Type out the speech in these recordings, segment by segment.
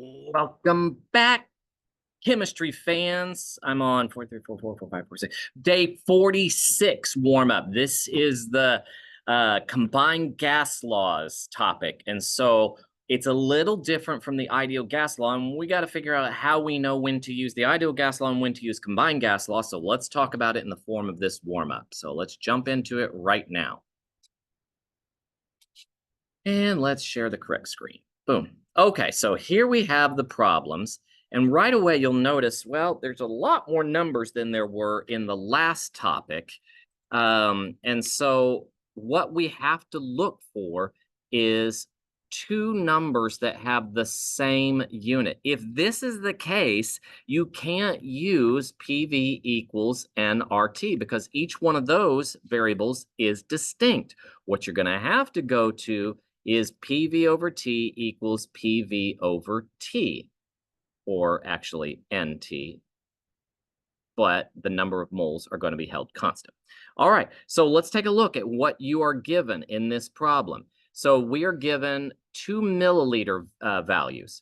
Welcome back, chemistry fans. I'm on 4344456. Day 46 warm up. This is the combined gas laws topic. And so it's a little different from the ideal gas law. And we got to figure out how we know when to use the ideal gas law and when to use combined gas law. So let's talk about it in the form of this warm up. So let's jump into it right now. And let's share the correct screen. Boom. Okay, so here we have the problems. And right away, you'll notice, well, there's a lot more numbers than there were in the last topic. And so what we have to look for is two numbers that have the same unit. If this is the case, you can't use PV equals nRT because each one of those variables is distinct. What you're going to have to go to is PV over T equals PV over T, or actually NT, but the number of moles are going to be held constant. All right, so let's take a look at what you are given in this problem. So we are given 2 milliliter values.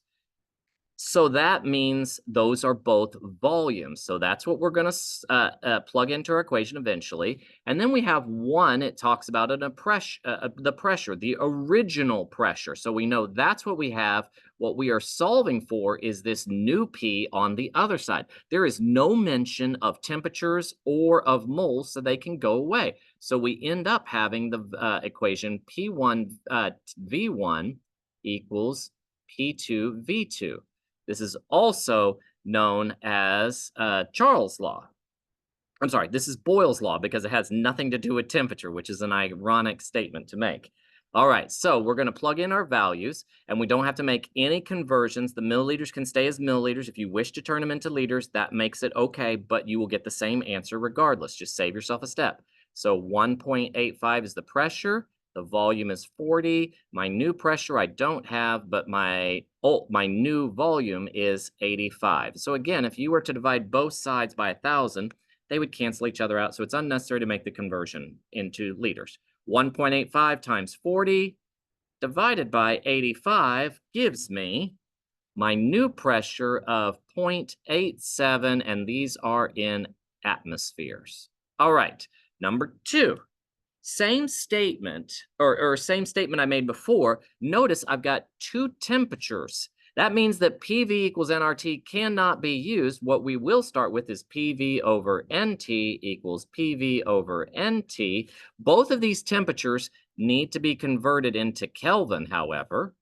So that means those are both volumes. So that's what we're going to plug into our equation eventually. And then we have one, it talks about the pressure, the original pressure. So we know that's what we have. What we are solving for is this new P on the other side. There is no mention of temperatures or of moles, so they can go away. So we end up having the equation P1 V1 equals P2 V2. This is also known as Charles' law. I'm sorry, this is Boyle's law because it has nothing to do with temperature, which is an ironic statement to make. All right, so we're going to plug in our values, and we don't have to make any conversions. The milliliters can stay as milliliters. If you wish to turn them into liters, that makes it okay, but you will get the same answer regardless. Just save yourself a step. So 1.85 is the pressure. The volume is 40. My new pressure I don't have, but my new volume is 85. So again, if you were to divide both sides by 1,000, they would cancel each other out. So it's unnecessary to make the conversion into liters. 1.85 times 40 divided by 85 gives me my new pressure of 0.87, and these are in atmospheres. All right, number 2. Same statement, or same statement I made before. Notice I've got two temperatures. That means that PV equals nRT cannot be used. What we will start with is PV over NT equals PV over NT. Both of these temperatures need to be converted into Kelvin, however.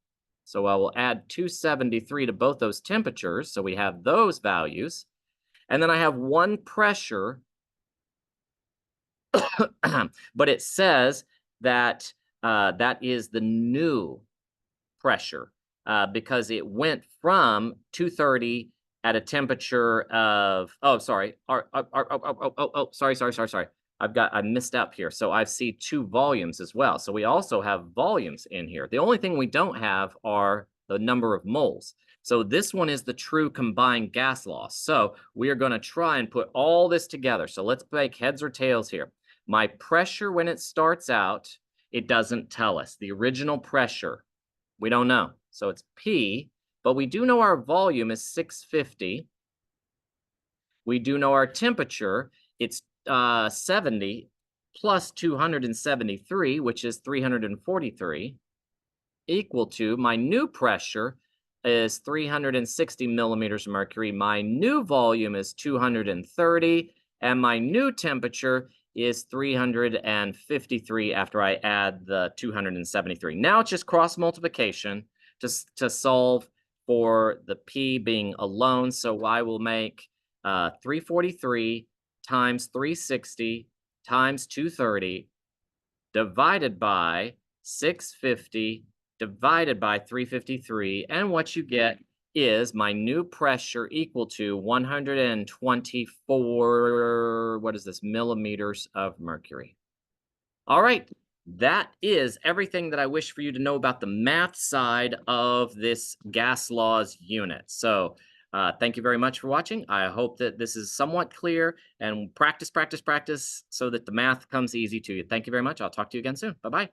So I will add 273 to both those temperatures. So we have those values. And then I have one pressure, but it says that that is the new pressure because it went from 230 at a temperature of, sorry. I missed up here. So I see two volumes as well. So we also have volumes in here. The only thing we don't have are the number of moles. So this one is the true combined gas law. So we are going to try and put all this together. So let's make heads or tails here. My pressure when it starts out, it doesn't tell us. The original pressure, we don't know. So it's P, but we do know our volume is 650. We do know our temperature, it's 70 plus 273, which is 343, equal to my new pressure is 360 millimeters of mercury. My new volume is 230, and my new temperature is 353 after I add the 273. Now it's just cross multiplication to solve for the P being alone. So I will make 343 times 360 times 230 divided by 650 divided by 353. And what you get is my new pressure equal to 124, what is this, millimeters of mercury. All right, that is everything that I wish for you to know about the math side of this gas laws unit. So thank you very much for watching. I hope that this is somewhat clear, and practice so that the math comes easy to you. Thank you very much. I'll talk to you again soon. Bye-bye.